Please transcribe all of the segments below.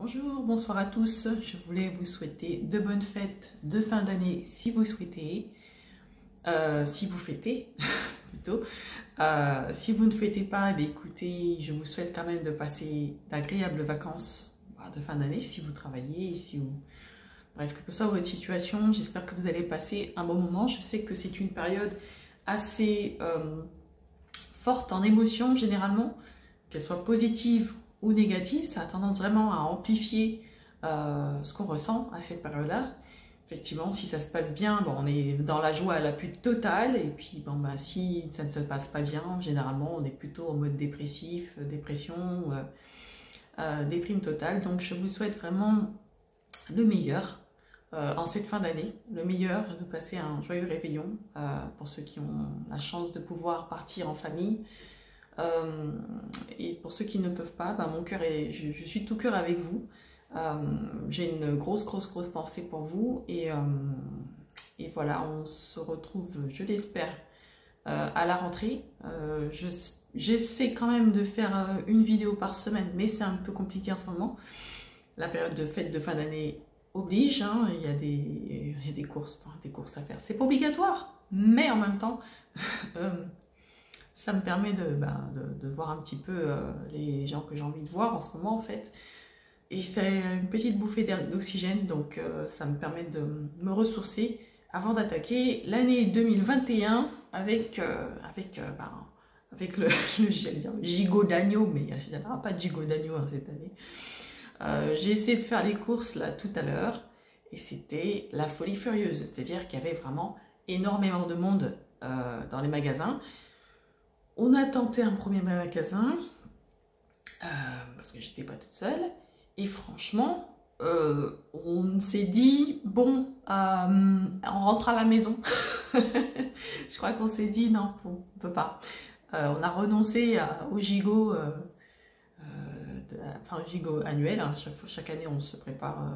Bonjour, bonsoir à tous. Je voulais vous souhaiter de bonnes fêtes de fin d'année si vous souhaitez, si vous fêtez plutôt. Si vous ne fêtez pas, eh écoutez, je vous souhaite quand même de passer d'agréables vacances de fin d'année si vous travaillez, si vous... Bref, quelle que soit votre situation, j'espère que vous allez passer un bon moment. Je sais que c'est une période assez forte en émotions généralement, qu'elle soit positive ou négative, ça a tendance vraiment à amplifier ce qu'on ressent à cette période-là. Effectivement, si ça se passe bien, bon, on est dans la joie la plus totale, et puis bon, bah, si ça ne se passe pas bien, généralement on est plutôt en mode dépressif, dépression, déprime totale. Donc je vous souhaite vraiment le meilleur en cette fin d'année, le meilleur, de passer un joyeux réveillon pour ceux qui ont la chance de pouvoir partir en famille. Et pour ceux qui ne peuvent pas, mon cœur est, je suis tout cœur avec vous. J'ai une grosse pensée pour vous et voilà, on se retrouve, je l'espère, à la rentrée. J'essaie quand même de faire une vidéo par semaine, mais c'est un peu compliqué en ce moment. La période de fête de fin d'année oblige, hein, il y a des courses à faire. C'est pas obligatoire, mais en même temps... ça me permet de voir un petit peu les gens que j'ai envie de voir en ce moment en fait. Et c'est une petite bouffée d'oxygène, donc ça me permet de me ressourcer avant d'attaquer l'année 2021 avec le j'allais dire gigot d'agneau, mais il n'y aura pas de gigot d'agneau cette année. J'ai essayé de faire les courses là tout à l'heure et c'était la folie furieuse, c'est-à-dire qu'il y avait vraiment énormément de monde dans les magasins. On a tenté un premier magasin, parce que j'étais pas toute seule, et franchement, on s'est dit, bon, on rentre à la maison. Je crois qu'on s'est dit, non, on peut pas. On a renoncé au gigot, au gigot annuel, hein. Chaque année, on se prépare,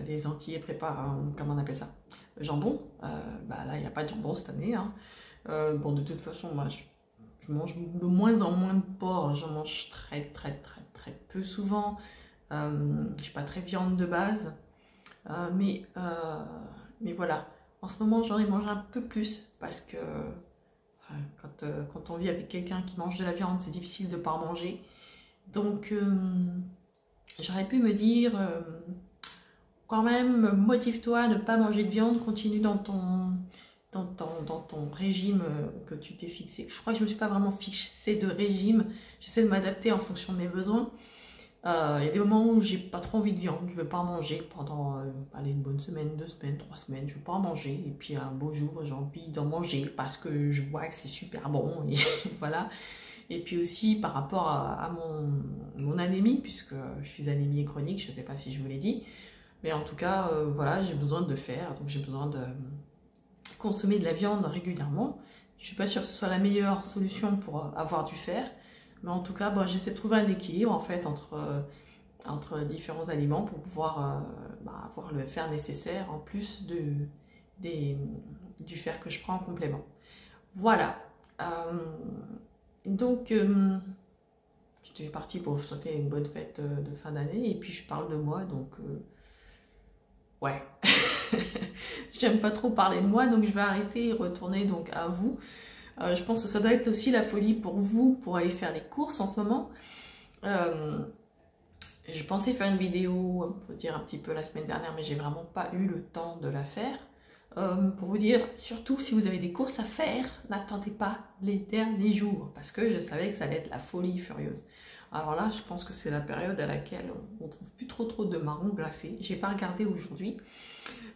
les Antillais préparent, comment on appelle ça, le jambon. Là, il n'y a pas de jambon cette année, hein. Bon, de toute façon, moi, je mange de moins en moins de porc, j'en mange très peu souvent. Je ne suis pas très viande de base, mais voilà, en ce moment j'en ai mangé un peu plus parce que quand on vit avec quelqu'un qui mange de la viande, c'est difficile de ne pas en manger. Donc j'aurais pu me dire, quand même, motive-toi à ne pas manger de viande, continue dans ton régime que tu t'es fixé. Je crois que je ne me suis pas vraiment fixé de régime, j'essaie de m'adapter en fonction de mes besoins. Il y a des moments où j'ai pas trop envie de viande, je ne veux pas en manger pendant une bonne semaine, 2 semaines, 3 semaines, je ne veux pas en manger. Et puis un beau jour, j'ai envie d'en manger parce que je vois que c'est super bon. Et voilà. Et puis aussi par rapport à mon anémie, puisque je suis anémie chronique, je ne sais pas si je vous l'ai dit. Mais en tout cas, voilà, j'ai besoin de faire, donc j'ai besoin de consommer de la viande régulièrement. Je ne suis pas sûre que ce soit la meilleure solution pour avoir du fer, mais en tout cas, j'essaie de trouver un équilibre en fait entre différents aliments pour pouvoir avoir le fer nécessaire en plus du fer que je prends en complément. Voilà. Donc, j'étais partie pour vous souhaiter une bonne fête de fin d'année et puis je parle de moi, donc ouais. J'aime pas trop parler de moi, donc je vais arrêter et retourner donc à vous. Je pense que ça doit être aussi la folie pour vous pour aller faire les courses en ce moment. Je pensais faire une vidéo, on peut dire un petit peu la semaine dernière, mais j'ai vraiment pas eu le temps de la faire. Pour vous dire, surtout si vous avez des courses à faire, n'attendez pas les derniers jours, parce que je savais que ça allait être la folie furieuse. Alors là, je pense que c'est la période à laquelle on ne trouve plus trop de marrons glacés. J'ai pas regardé aujourd'hui,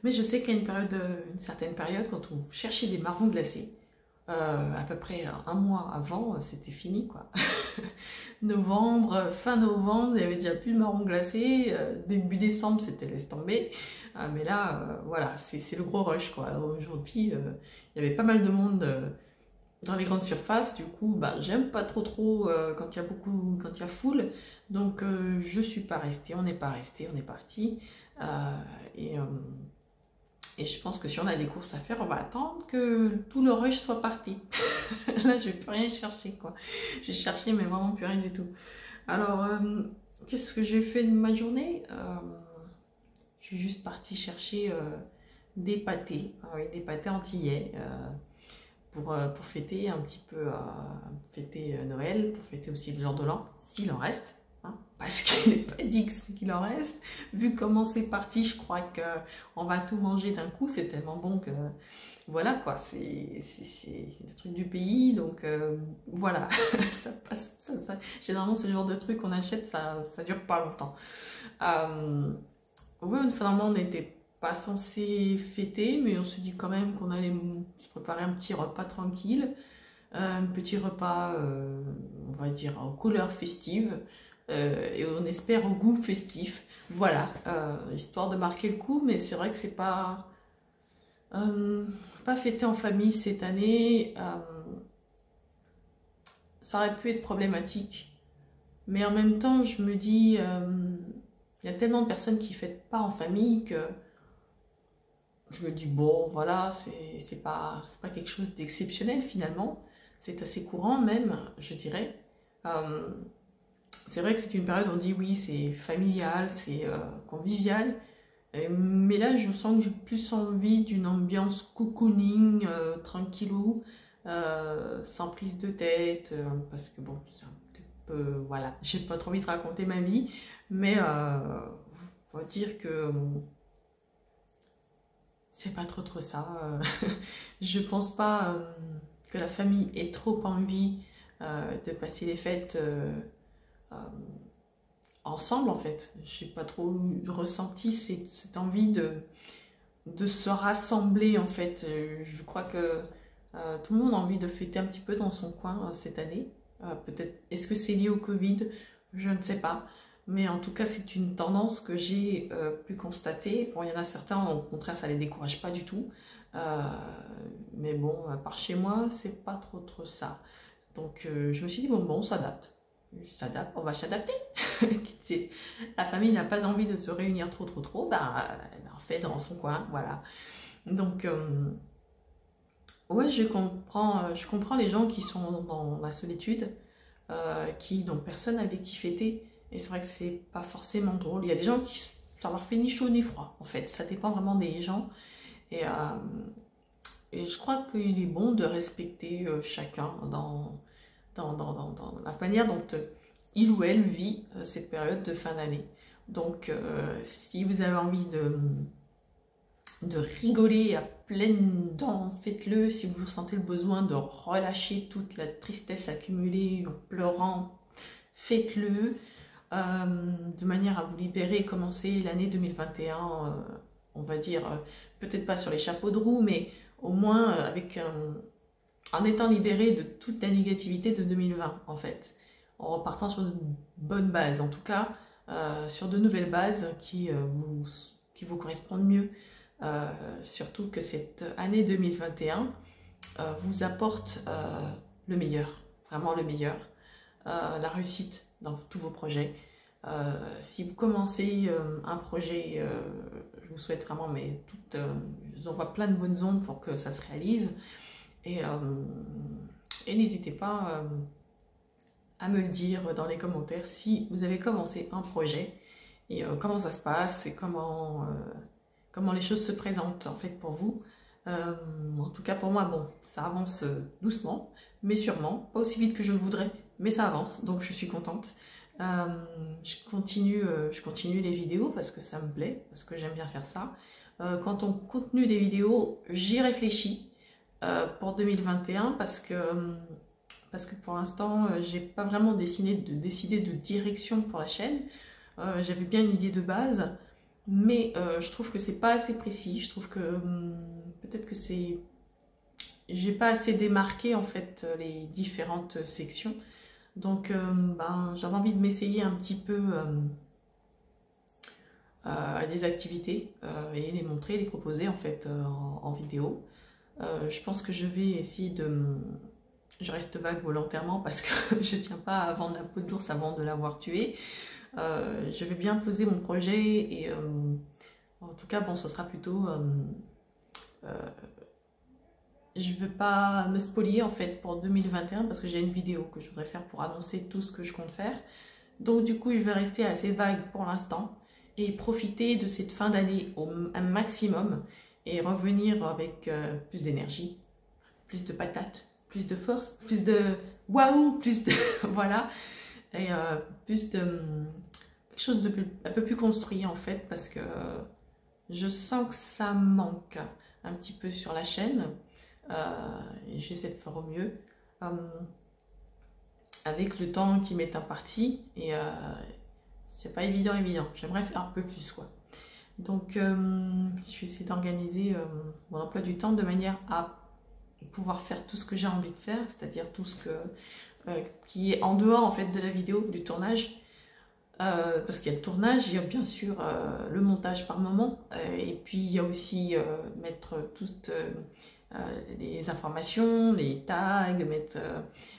mais je sais qu'il y a une certaine période, quand on cherchait des marrons glacés, à peu près un mois avant, c'était fini quoi. Novembre, fin novembre, il n'y avait déjà plus de marrons glacés. Début décembre, c'était laisse tomber. Mais là, voilà, c'est le gros rush quoi. Aujourd'hui, il y avait pas mal de monde dans les grandes surfaces. Du coup, j'aime pas trop quand il y a foule. Donc, je suis pas restée, on n'est pas resté, on est parti. Et je pense que si on a des courses à faire, on va attendre que tout le rush soit parti. Là, je ne vais plus rien chercher, quoi. J'ai cherché, mais vraiment plus rien du tout. Alors, qu'est-ce que j'ai fait de ma journée? Je suis juste partie chercher des pâtés, des pâtés antillais pour fêter un petit peu, fêter Noël, pour fêter aussi le jour de l'an, s'il en reste. Hein, parce qu'il n'est pas dit qu'il en reste. Vu comment c'est parti, je crois qu'on va tout manger d'un coup. C'est tellement bon que voilà quoi, c'est le truc du pays. Donc voilà, ça passe. Généralement, c'est le genre de truc qu'on achète, ça dure pas longtemps. Oui, finalement, on n'était pas censé fêter, mais on se dit quand même qu'on allait se préparer un petit repas tranquille. Un petit repas, on va dire, aux couleurs festives. Et on espère au goût festif. Voilà, histoire de marquer le coup, mais c'est vrai que c'est pas fêté en famille cette année. Ça aurait pu être problématique. Mais en même temps, je me dis, il y a tellement de personnes qui ne fêtent pas en famille que je me dis, bon, voilà, c'est pas quelque chose d'exceptionnel finalement. C'est assez courant même, je dirais. C'est vrai que c'est une période où on dit oui, c'est familial, c'est convivial. Mais là, je sens que j'ai plus envie d'une ambiance cocooning, tranquillou, sans prise de tête, parce que bon, c'est un petit peu, voilà, j'ai pas trop envie de raconter ma vie, mais faut dire que c'est pas trop ça. Je pense pas que la famille ait trop envie de passer les fêtes ensemble en fait. J'ai pas trop ressenti cette envie de se rassembler en fait. Je crois que tout le monde a envie de fêter un petit peu dans son coin cette année. Peut-être, est-ce que c'est lié au Covid? Je ne sais pas. Mais en tout cas, c'est une tendance que j'ai pu constater. Bon, il y en a certains, au contraire, ça les décourage pas du tout. Mais bon, par chez moi, c'est pas trop ça. Donc, je me suis dit, bon, on s'adapte. On va s'adapter. La famille n'a pas envie de se réunir trop, bah, elle en fait dans son coin, voilà. Donc, ouais, je comprends les gens qui sont dans la solitude, qui n'ont personne avec qui fêter. Et c'est vrai que c'est pas forcément drôle. Il y a des gens qui, ça leur fait ni chaud ni froid, en fait. Ça dépend vraiment des gens. Et, et je crois qu'il est bon de respecter chacun dans la manière dont il ou elle vit cette période de fin d'année. Donc, si vous avez envie de rigoler à pleines dents, faites-le. Si vous sentez le besoin de relâcher toute la tristesse accumulée en pleurant, faites-le. De manière à vous libérer et commencer l'année 2021, on va dire, peut-être pas sur les chapeaux de roue, mais au moins en étant libéré de toute la négativité de 2020, en fait. En repartant sur de bonnes bases, en tout cas, sur de nouvelles bases qui vous correspondent mieux. Surtout que cette année 2021 vous apporte le meilleur, vraiment le meilleur, la réussite dans tous vos projets. Si vous commencez un projet, je vous souhaite vraiment, mais je vous envoie plein de bonnes ondes pour que ça se réalise. Et n'hésitez pas à me le dire dans les commentaires si vous avez commencé un projet et comment ça se passe et comment les choses se présentent en fait pour vous. En tout cas pour moi, bon, ça avance doucement, mais sûrement, pas aussi vite que je le voudrais, mais ça avance, donc je suis contente. Je continue les vidéos parce que ça me plaît, parce que j'aime bien faire ça. Quant au contenu des vidéos, j'y réfléchis pour 2021 parce que pour l'instant, j'ai pas vraiment décidé de direction pour la chaîne. J'avais bien une idée de base, mais je trouve que c'est pas assez précis. Je trouve que peut-être que j'ai pas assez démarqué en fait les différentes sections. Donc j'avais envie de m'essayer un petit peu à des activités et les montrer, les proposer en fait en vidéo. Je pense que je vais essayer je reste vague volontairement parce que je tiens pas à vendre la peau de l'ours avant de l'avoir tué. Je vais bien poser mon projet et en tout cas bon, ce sera plutôt je ne veux pas me spolier en fait pour 2021 parce que j'ai une vidéo que je voudrais faire pour annoncer tout ce que je compte faire. Donc du coup, je vais rester assez vague pour l'instant et profiter de cette fin d'année au maximum et revenir avec plus d'énergie, plus de patates, plus de force, plus de waouh, plus de voilà, et plus de quelque chose de un peu plus construit en fait, parce que je sens que ça manque un petit peu sur la chaîne et j'essaie de faire au mieux avec le temps qui m'est imparti et c'est pas évident, j'aimerais faire un peu plus quoi. Donc je vais essayer d'organiser mon emploi du temps de manière à pouvoir faire tout ce que j'ai envie de faire, c'est-à-dire tout ce qui est en dehors en fait de la vidéo, du tournage. Parce qu'il y a le tournage, il y a bien sûr le montage par moment, et puis il y a aussi mettre toutes les informations, les tags, mettre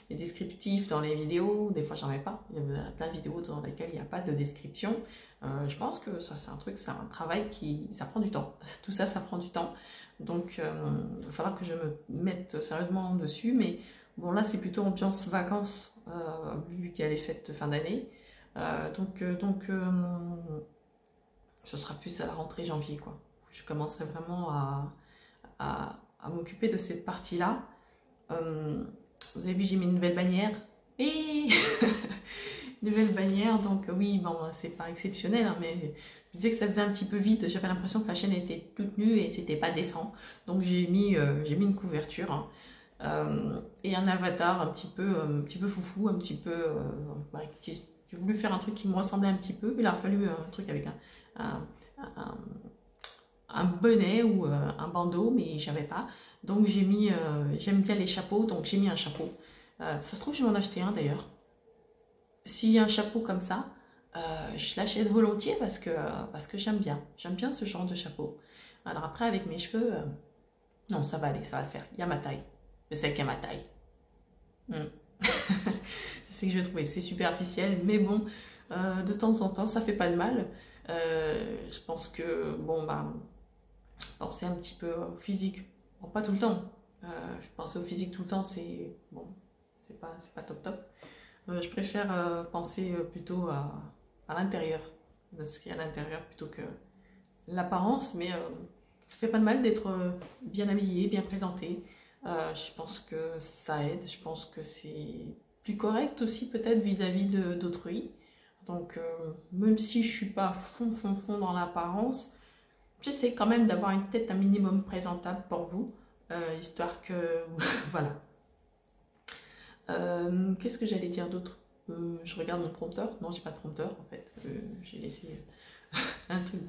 les descriptifs dans les vidéos. Des fois j'en mets pas, il y a plein de vidéos dans lesquelles il n'y a pas de description. Je pense que ça c'est un truc, c'est un travail ça prend du temps, tout ça ça prend du temps, donc il va falloir que je me mette sérieusement dessus, mais bon là c'est plutôt ambiance vacances, vu qu'il y a les fêtes de fin d'année. Ce sera plus à la rentrée janvier quoi. Je commencerai vraiment à m'occuper de cette partie-là. Vous avez vu, j'ai mis une nouvelle bannière. Et nouvelle bannière, donc oui, bon, c'est pas exceptionnel, hein, mais je disais que ça faisait un petit peu vide. J'avais l'impression que la chaîne était toute nue et c'était pas décent. Donc j'ai mis une couverture. Hein, et un avatar un petit peu foufou, un petit peu j'ai voulu faire un truc qui me ressemblait un petit peu. Il a fallu un truc avec un bonnet ou un bandeau, mais j'avais pas. Donc j'ai mis, j'aime bien les chapeaux, donc j'ai mis un chapeau. Ça se trouve, je vais en acheter un d'ailleurs. S'il y a un chapeau comme ça, je l'achète volontiers parce que j'aime bien. J'aime bien ce genre de chapeau. Alors après, avec mes cheveux, non, ça va aller, ça va le faire. Il y a ma taille. Je sais qu'il y a ma taille. Je sais que je vais trouver, c'est superficiel, mais bon, de temps en temps, ça fait pas de mal. Je pense que, bon, bah, penser un petit peu au physique, bon, pas tout le temps. Penser au physique tout le temps, c'est bon, c'est pas top top. Je préfère penser plutôt à l'intérieur, de ce qu'il y a à l'intérieur plutôt que l'apparence, mais ça fait pas de mal d'être bien habillé, bien présenté. Je pense que ça aide, je pense que c'est plus correct aussi peut-être vis-à-vis d'autrui. Donc même si je suis pas fond dans l'apparence, j'essaie quand même d'avoir une tête un minimum présentable pour vous, histoire que voilà. Qu'est-ce que j'allais dire d'autre? Je regarde mon prompteur. Non, j'ai pas de prompteur en fait. J'ai laissé un truc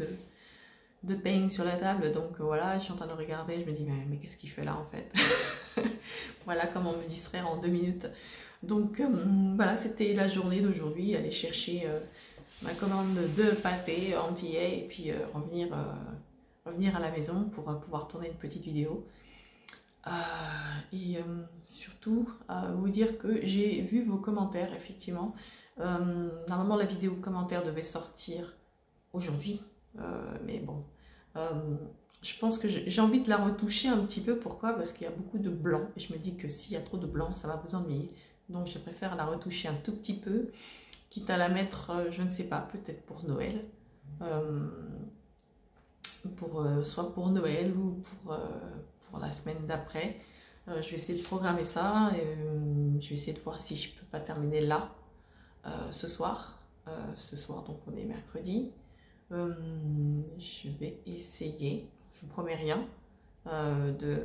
de pain sur la table, donc voilà, je suis en train de regarder, je me dis mais qu'est-ce qu'il fait là en fait. Voilà comment me distraire en 2 minutes. Donc voilà, c'était la journée d'aujourd'hui, aller chercher ma commande de pâté antillais et puis revenir à la maison pour pouvoir tourner une petite vidéo. Et surtout vous dire que j'ai vu vos commentaires effectivement. Normalement la vidéo commentaire devait sortir aujourd'hui, mais bon, je pense que j'ai envie de la retoucher un petit peu. Pourquoi? Parce qu'il y a beaucoup de blanc et je me dis que s'il y a trop de blanc ça va vous ennuyer, donc je préfère la retoucher un tout petit peu, quitte à la mettre je ne sais pas, peut-être pour Noël, soit pour Noël ou pour la semaine d'après. Je vais essayer de programmer ça et je vais essayer de voir si je peux pas terminer là ce soir. Donc on est mercredi. Je vais essayer, je vous promets rien, de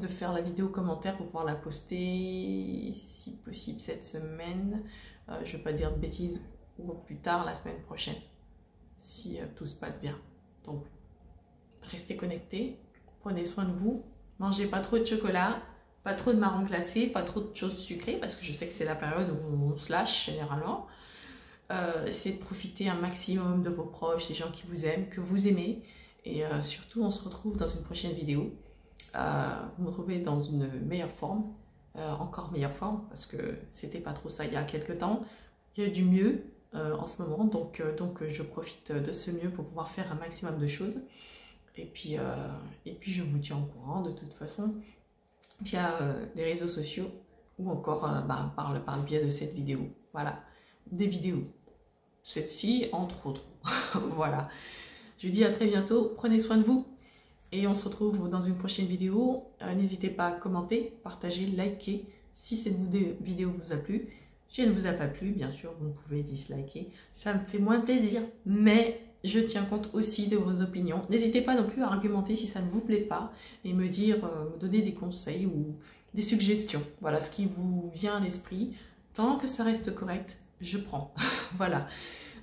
faire la vidéo commentaire pour pouvoir la poster si possible cette semaine. Je ne vais pas dire de bêtises, ou plus tard la semaine prochaine, si tout se passe bien. Donc restez connectés, prenez soin de vous, mangez pas trop de chocolat, pas trop de marrons glacés, pas trop de choses sucrées, parce que je sais que c'est la période où on se lâche généralement. Essayez de profiter un maximum de vos proches, des gens qui vous aiment, que vous aimez, et surtout on se retrouve dans une prochaine vidéo. Vous me retrouvez dans une meilleure forme, encore meilleure forme, parce que c'était pas trop ça il y a quelques temps. Il y a du mieux en ce moment, donc je profite de ce mieux pour pouvoir faire un maximum de choses. Et puis je vous tiens au courant de toute façon via les réseaux sociaux ou encore par le biais de cette vidéo. Voilà. des vidéos. Cette-ci, entre autres. Voilà. Je vous dis à très bientôt. Prenez soin de vous. Et on se retrouve dans une prochaine vidéo. N'hésitez pas à commenter, partager, liker si cette vidéo vous a plu. Si elle ne vous a pas plu, bien sûr, vous pouvez disliker. Ça me fait moins plaisir, mais je tiens compte aussi de vos opinions. N'hésitez pas non plus à argumenter si ça ne vous plaît pas et me dire, me donner des conseils ou des suggestions. Voilà ce qui vous vient à l'esprit. Tant que ça reste correct, je prends. Voilà.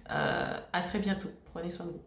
À très bientôt. Prenez soin de vous.